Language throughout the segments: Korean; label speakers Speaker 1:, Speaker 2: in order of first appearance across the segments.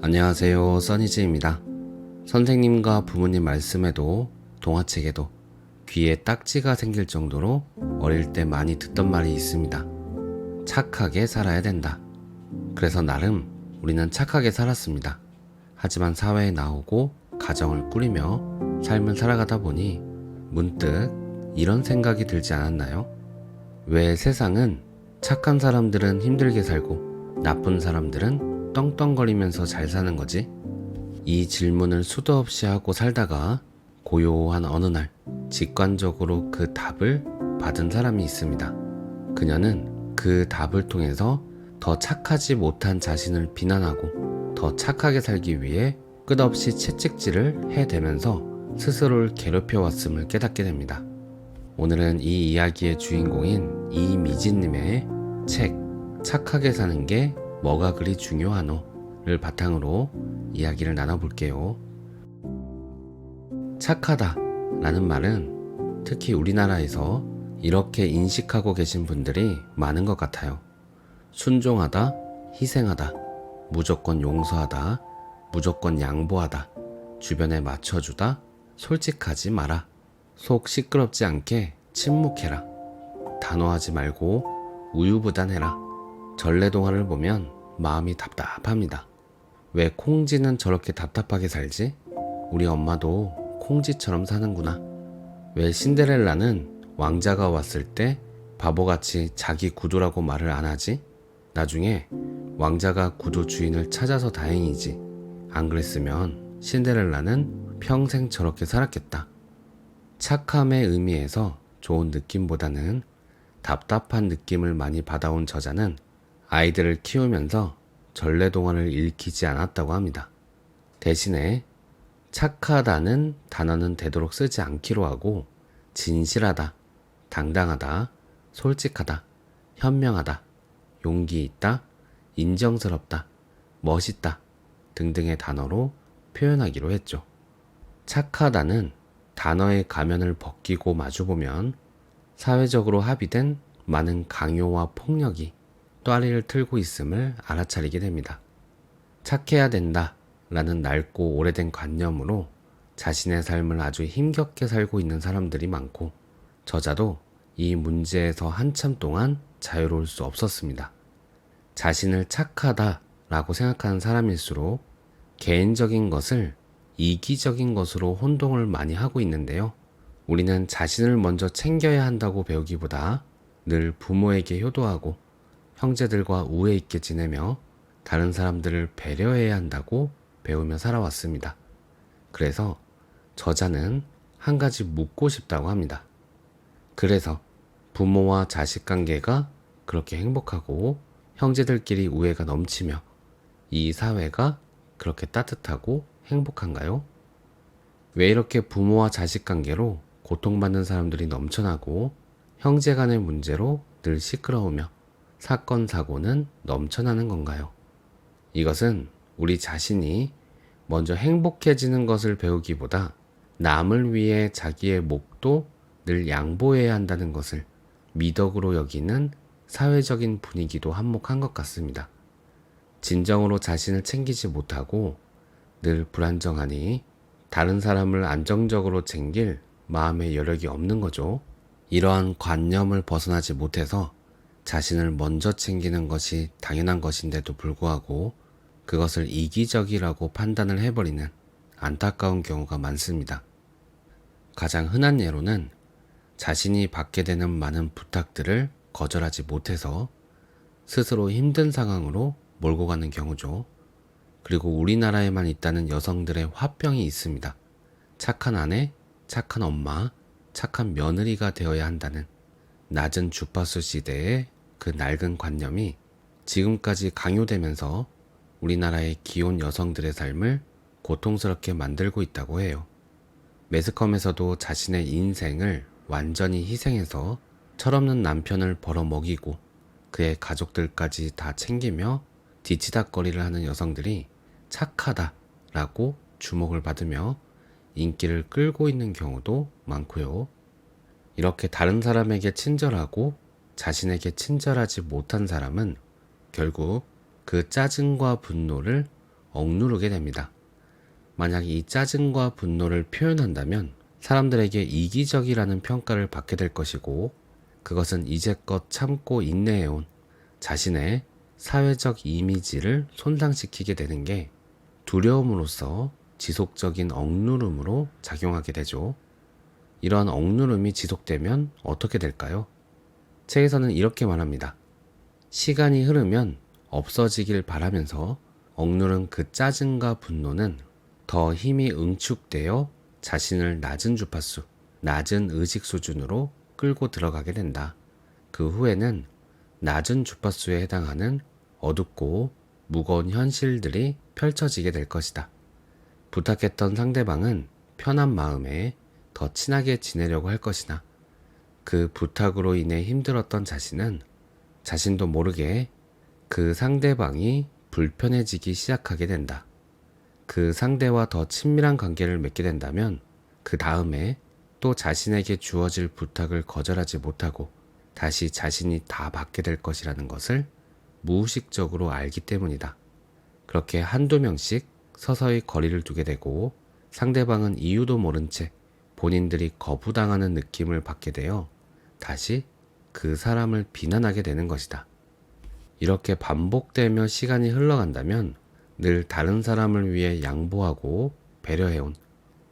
Speaker 1: 안녕하세요, 써니즈입니다. 선생님과 부모님 말씀에도 동화책에도 귀에 딱지가 생길 정도로 어릴 때 많이 듣던 말이 있습니다. 착하게 살아야 된다. 그래서 나름 우리는 착하게 살았습니다. 하지만 사회에 나오고 가정을 꾸리며 삶을 살아가다 보니 문득 이런 생각이 들지 않았나요? 왜 세상은 착한 사람들은 힘들게 살고 나쁜 사람들은 떵떵거리면서 잘 사는 거지? 이 질문을 수도 없이 하고 살다가 고요한 어느 날 직관적으로 그 답을 받은 사람이 있습니다. 그녀는 그 답을 통해서 더 착하지 못한 자신을 비난하고 더 착하게 살기 위해 끝없이 채찍질을 해대면서 스스로를 괴롭혀왔음을 깨닫게 됩니다. 오늘은 이 이야기의 주인공인 이미진님의 책 착하게 사는 게 뭐가 그리 중요하노를 바탕으로 이야기를 나눠볼게요. 착하다 라는 말은 특히 우리나라에서 이렇게 인식하고 계신 분들이 많은 것 같아요. 순종하다, 희생하다, 무조건 용서하다, 무조건 양보하다, 주변에 맞춰주다, 솔직하지 마라, 속 시끄럽지 않게 침묵해라, 단호하지 말고 우유부단해라. 전래동화를 보면 마음이 답답합니다. 왜 콩쥐는 저렇게 답답하게 살지? 우리 엄마도 콩쥐처럼 사는구나. 왜 신데렐라는 왕자가 왔을 때 바보같이 자기 구두라고 말을 안 하지? 나중에 왕자가 구두 주인을 찾아서 다행이지. 안 그랬으면 신데렐라는 평생 저렇게 살았겠다. 착함의 의미에서 좋은 느낌보다는 답답한 느낌을 많이 받아온 저자는 아이들을 키우면서 전래동화를 읽히지 않았다고 합니다. 대신에 착하다는 단어는 되도록 쓰지 않기로 하고 진실하다, 당당하다, 솔직하다, 현명하다, 용기 있다, 인정스럽다, 멋있다 등등의 단어로 표현하기로 했죠. 착하다는 단어의 가면을 벗기고 마주보면 사회적으로 합의된 많은 강요와 폭력이 또아리를 틀고 있음을 알아차리게 됩니다. 착해야 된다 라는 낡고 오래된 관념으로 자신의 삶을 아주 힘겹게 살고 있는 사람들이 많고 저자도 이 문제에서 한참 동안 자유로울 수 없었습니다. 자신을 착하다 라고 생각하는 사람일수록 개인적인 것을 이기적인 것으로 혼동을 많이 하고 있는데요. 우리는 자신을 먼저 챙겨야 한다고 배우기보다 늘 부모에게 효도하고 형제들과 우애 있게 지내며 다른 사람들을 배려해야 한다고 배우며 살아왔습니다. 그래서 저자는 한 가지 묻고 싶다고 합니다. 그래서 부모와 자식 관계가 그렇게 행복하고 형제들끼리 우애가 넘치며 이 사회가 그렇게 따뜻하고 행복한가요? 왜 이렇게 부모와 자식 관계로 고통받는 사람들이 넘쳐나고 형제 간의 문제로 늘 시끄러우며 사건, 사고는 넘쳐나는 건가요? 이것은 우리 자신이 먼저 행복해지는 것을 배우기보다 남을 위해 자기의 몫도 늘 양보해야 한다는 것을 미덕으로 여기는 사회적인 분위기도 한몫한 것 같습니다. 진정으로 자신을 챙기지 못하고 늘 불안정하니 다른 사람을 안정적으로 챙길 마음의 여력이 없는 거죠. 이러한 관념을 벗어나지 못해서 자신을 먼저 챙기는 것이 당연한 것인데도 불구하고 그것을 이기적이라고 판단을 해버리는 안타까운 경우가 많습니다. 가장 흔한 예로는 자신이 받게 되는 많은 부탁들을 거절하지 못해서 스스로 힘든 상황으로 몰고 가는 경우죠. 그리고 우리나라에만 있다는 여성들의 화병이 있습니다. 착한 아내, 착한 엄마, 착한 며느리가 되어야 한다는 낮은 주파수 시대의 그 낡은 관념이 지금까지 강요되면서 우리나라의 기혼 여성들의 삶을 고통스럽게 만들고 있다고 해요. 매스컴에서도 자신의 인생을 완전히 희생해서 철없는 남편을 벌어먹이고 그의 가족들까지 다 챙기며 뒤치다꺼리를 하는 여성들이 착하다라고 주목을 받으며 인기를 끌고 있는 경우도 많고요. 이렇게 다른 사람에게 친절하고 자신에게 친절하지 못한 사람은 결국 그 짜증과 분노를 억누르게 됩니다. 만약 이 짜증과 분노를 표현한다면 사람들에게 이기적이라는 평가를 받게 될 것이고, 그것은 이제껏 참고 인내해온 자신의 사회적 이미지를 손상시키게 되는 게 두려움으로써 지속적인 억누름으로 작용하게 되죠. 이런 억누름이 지속되면 어떻게 될까요? 책에서는 이렇게 말합니다. 시간이 흐르면 없어지길 바라면서 억누른 그 짜증과 분노는 더 힘이 응축되어 자신을 낮은 주파수, 낮은 의식 수준으로 끌고 들어가게 된다. 그 후에는 낮은 주파수에 해당하는 어둡고 무거운 현실들이 펼쳐지게 될 것이다. 부탁했던 상대방은 편한 마음에 더 친하게 지내려고 할 것이나, 그 부탁으로 인해 힘들었던 자신은 자신도 모르게 그 상대방이 불편해지기 시작하게 된다. 그 상대와 더 친밀한 관계를 맺게 된다면 그 다음에 또 자신에게 주어질 부탁을 거절하지 못하고 다시 자신이 다 받게 될 것이라는 것을 무의식적으로 알기 때문이다. 그렇게 한두 명씩 서서히 거리를 두게 되고 상대방은 이유도 모른 채 본인들이 거부당하는 느낌을 받게 되어 다시 그 사람을 비난하게 되는 것이다. 이렇게 반복되며 시간이 흘러간다면 늘 다른 사람을 위해 양보하고 배려해온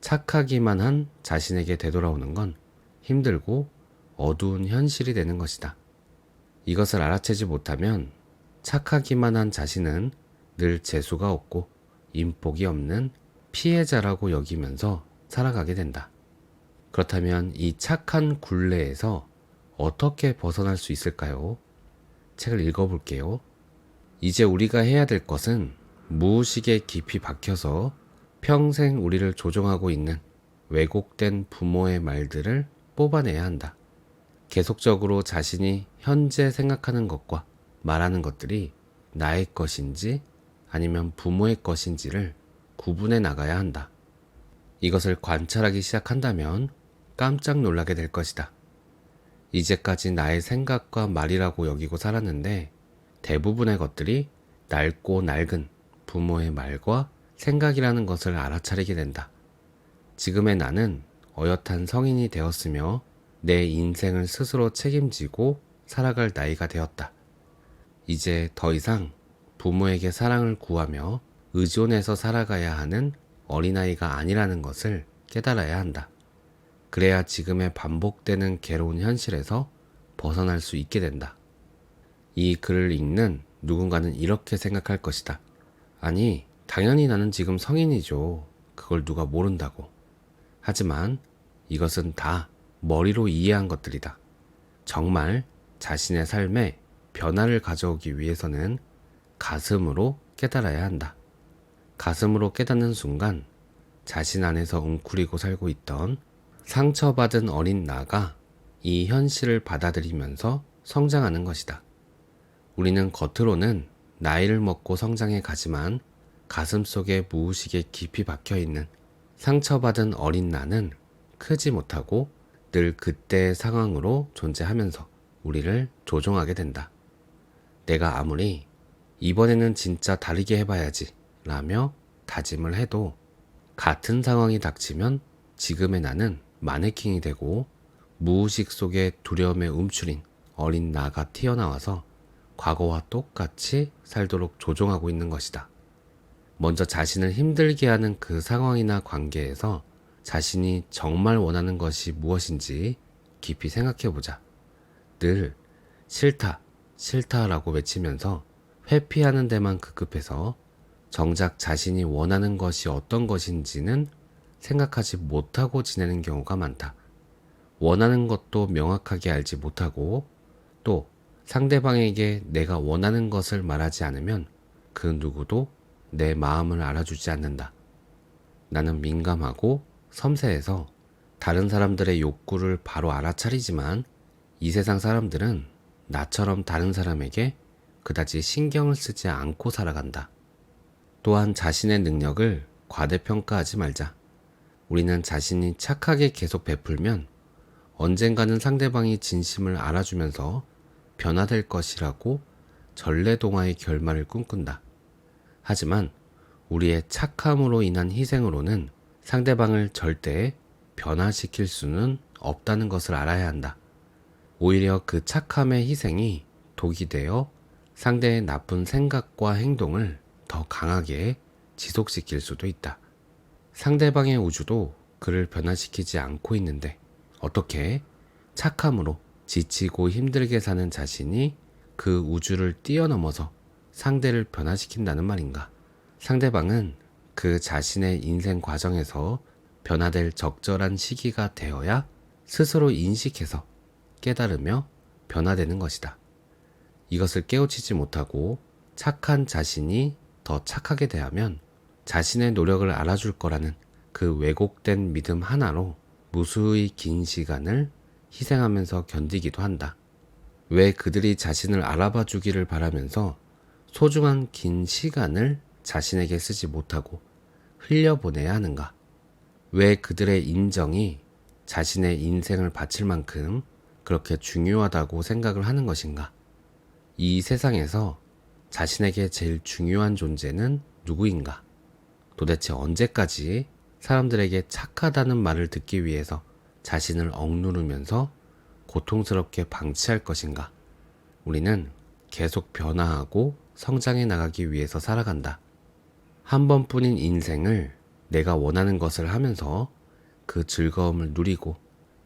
Speaker 1: 착하기만 한 자신에게 되돌아오는 건 힘들고 어두운 현실이 되는 것이다. 이것을 알아채지 못하면 착하기만 한 자신은 늘 재수가 없고 인복이 없는 피해자라고 여기면서 살아가게 된다. 그렇다면 이 착한 굴레에서 어떻게 벗어날 수 있을까요? 책을 읽어볼게요. 이제 우리가 해야 될 것은 무의식에 깊이 박혀서 평생 우리를 조종하고 있는 왜곡된 부모의 말들을 뽑아내야 한다. 계속적으로 자신이 현재 생각하는 것과 말하는 것들이 나의 것인지 아니면 부모의 것인지를 구분해 나가야 한다. 이것을 관찰하기 시작한다면 깜짝 놀라게 될 것이다. 이제까지 나의 생각과 말이라고 여기고 살았는데 대부분의 것들이 낡고 낡은 부모의 말과 생각이라는 것을 알아차리게 된다. 지금의 나는 어엿한 성인이 되었으며 내 인생을 스스로 책임지고 살아갈 나이가 되었다. 이제 더 이상 부모에게 사랑을 구하며 의존해서 살아가야 하는 어린아이가 아니라는 것을 깨달아야 한다. 그래야 지금의 반복되는 괴로운 현실에서 벗어날 수 있게 된다. 이 글을 읽는 누군가는 이렇게 생각할 것이다. 아니, 당연히 나는 지금 성인이죠. 그걸 누가 모른다고. 하지만 이것은 다 머리로 이해한 것들이다. 정말 자신의 삶에 변화를 가져오기 위해서는 가슴으로 깨달아야 한다. 가슴으로 깨닫는 순간 자신 안에서 웅크리고 살고 있던 상처받은 어린 나가 이 현실을 받아들이면서 성장하는 것이다. 우리는 겉으로는 나이를 먹고 성장해 가지만 가슴속에 무의식에 깊이 박혀있는 상처받은 어린 나는 크지 못하고 늘 그때의 상황으로 존재하면서 우리를 조종하게 된다. 내가 아무리 이번에는 진짜 다르게 해봐야지 라며 다짐을 해도 같은 상황이 닥치면 지금의 나는 마네킹이 되고 무의식 속에 두려움에 움츠린 어린 나가 튀어나와서 과거와 똑같이 살도록 조종하고 있는 것이다. 먼저 자신을 힘들게 하는 그 상황이나 관계에서 자신이 정말 원하는 것이 무엇인지 깊이 생각해보자. 늘 싫다, 싫다라고 외치면서 회피하는 데만 급급해서 정작 자신이 원하는 것이 어떤 것인지는 생각하지 못하고 지내는 경우가 많다. 원하는 것도 명확하게 알지 못하고 또 상대방에게 내가 원하는 것을 말하지 않으면 그 누구도 내 마음을 알아주지 않는다. 나는 민감하고 섬세해서 다른 사람들의 욕구를 바로 알아차리지만 이 세상 사람들은 나처럼 다른 사람에게 그다지 신경을 쓰지 않고 살아간다. 또한 자신의 능력을 과대평가하지 말자. 우리는 자신이 착하게 계속 베풀면 언젠가는 상대방이 진심을 알아주면서 변화될 것이라고 전래동화의 결말을 꿈꾼다. 하지만 우리의 착함으로 인한 희생으로는 상대방을 절대 변화시킬 수는 없다는 것을 알아야 한다. 오히려 그 착함의 희생이 독이 되어 상대의 나쁜 생각과 행동을 더 강하게 지속시킬 수도 있다. 상대방의 우주도 그를 변화시키지 않고 있는데 어떻게 착함으로 지치고 힘들게 사는 자신이 그 우주를 뛰어넘어서 상대를 변화시킨다는 말인가? 상대방은 그 자신의 인생 과정에서 변화될 적절한 시기가 되어야 스스로 인식해서 깨달으며 변화되는 것이다. 이것을 깨우치지 못하고 착한 자신이 더 착하게 대하면 자신의 노력을 알아줄 거라는 그 왜곡된 믿음 하나로 무수히 긴 시간을 희생하면서 견디기도 한다. 왜 그들이 자신을 알아봐 주기를 바라면서 소중한 긴 시간을 자신에게 쓰지 못하고 흘려보내야 하는가? 왜 그들의 인정이 자신의 인생을 바칠 만큼 그렇게 중요하다고 생각을 하는 것인가? 이 세상에서 자신에게 제일 중요한 존재는 누구인가? 도대체 언제까지 사람들에게 착하다는 말을 듣기 위해서 자신을 억누르면서 고통스럽게 방치할 것인가? 우리는 계속 변화하고 성장해 나가기 위해서 살아간다. 한 번뿐인 인생을 내가 원하는 것을 하면서 그 즐거움을 누리고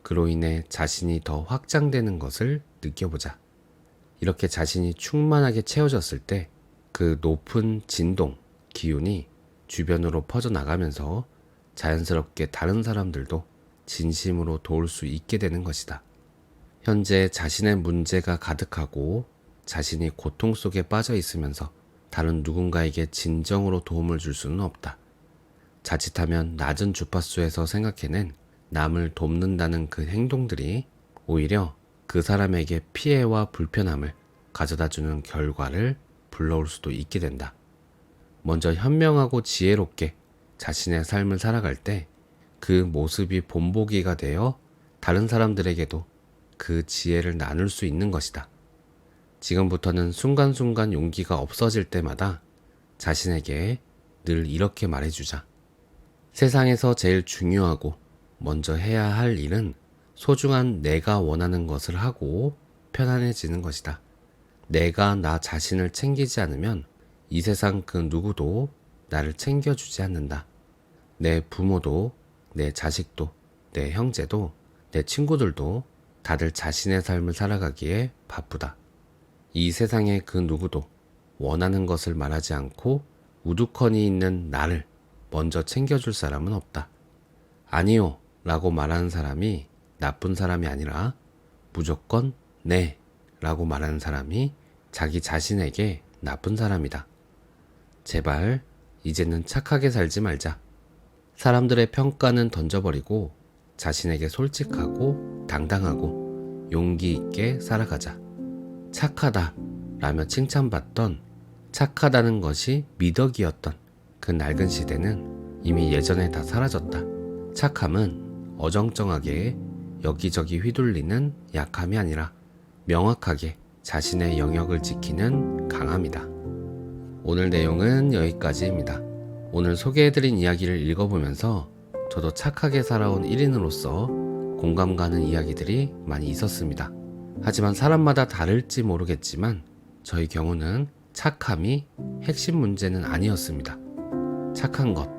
Speaker 1: 그로 인해 자신이 더 확장되는 것을 느껴보자. 이렇게 자신이 충만하게 채워졌을 때 그 높은 진동, 기운이 주변으로 퍼져나가면서 자연스럽게 다른 사람들도 진심으로 도울 수 있게 되는 것이다. 현재 자신의 문제가 가득하고 자신이 고통 속에 빠져 있으면서 다른 누군가에게 진정으로 도움을 줄 수는 없다. 자칫하면 낮은 주파수에서 생각해낸 남을 돕는다는 그 행동들이 오히려 그 사람에게 피해와 불편함을 가져다주는 결과를 불러올 수도 있게 된다. 먼저 현명하고 지혜롭게 자신의 삶을 살아갈 때 그 모습이 본보기가 되어 다른 사람들에게도 그 지혜를 나눌 수 있는 것이다. 지금부터는 순간순간 용기가 없어질 때마다 자신에게 늘 이렇게 말해주자. 세상에서 제일 중요하고 먼저 해야 할 일은 소중한 내가 원하는 것을 하고 편안해지는 것이다. 내가 나 자신을 챙기지 않으면 이 세상 그 누구도 나를 챙겨주지 않는다. 내 부모도, 내 자식도, 내 형제도, 내 친구들도 다들 자신의 삶을 살아가기에 바쁘다. 이 세상의 그 누구도 원하는 것을 말하지 않고 우두커니 있는 나를 먼저 챙겨줄 사람은 없다. 아니요 라고 말하는 사람이 나쁜 사람이 아니라 무조건 네 라고 말하는 사람이 자기 자신에게 나쁜 사람이다. 제발 이제는 착하게 살지 말자. 사람들의 평가는 던져버리고 자신에게 솔직하고 당당하고 용기 있게 살아가자. 착하다 라며 칭찬받던 착하다는 것이 미덕이었던 그 낡은 시대는 이미 예전에 다 사라졌다. 착함은 어정쩡하게 여기저기 휘둘리는 약함이 아니라 명확하게 자신의 영역을 지키는 강함이다. 오늘 내용은 여기까지입니다. 오늘 소개해드린 이야기를 읽어보면서 저도 착하게 살아온 1인으로서 공감 가는 이야기들이 많이 있었습니다. 하지만 사람마다 다를지 모르겠지만 저희 경우는 착함이 핵심 문제는 아니었습니다. 착한 것,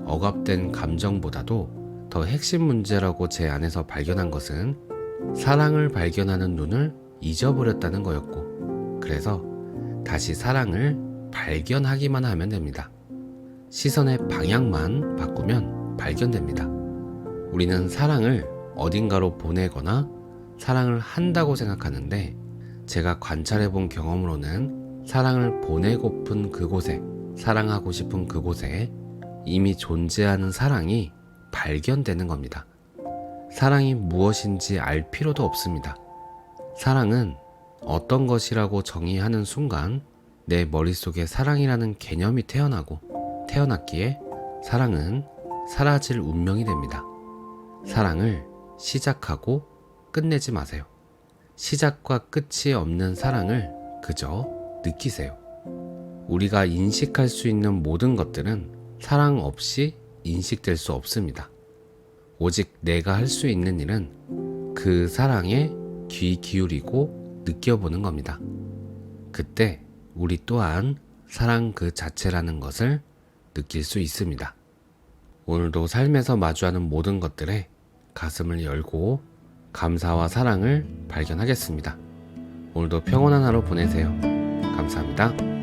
Speaker 1: 억압된 감정보다도 더 핵심 문제라고 제 안에서 발견한 것은 사랑을 발견하는 눈을 잊어버렸다는 거였고, 그래서 다시 사랑을 발견하기만 하면 됩니다. 시선의 방향만 바꾸면 발견됩니다. 우리는 사랑을 어딘가로 보내거나 사랑을 한다고 생각하는데, 제가 관찰해본 경험으로는 사랑을 보내고픈 그곳에, 사랑하고 싶은 그곳에 이미 존재하는 사랑이 발견되는 겁니다. 사랑이 무엇인지 알 필요도 없습니다. 사랑은 어떤 것이라고 정의하는 순간 내 머릿속에 사랑이라는 개념이 태어났기에 사랑은 사라질 운명이 됩니다. 사랑을 시작하고 끝내지 마세요. 시작과 끝이 없는 사랑을 그저 느끼세요. 우리가 인식할 수 있는 모든 것들은 사랑 없이 인식될 수 없습니다. 오직 내가 할 수 있는 일은 그 사랑에 귀 기울이고 느껴보는 겁니다. 그때 우리 또한 사랑 그 자체라는 것을 느낄 수 있습니다. 오늘도 삶에서 마주하는 모든 것들에 가슴을 열고 감사와 사랑을 발견하겠습니다. 오늘도 평온한 하루 보내세요. 감사합니다.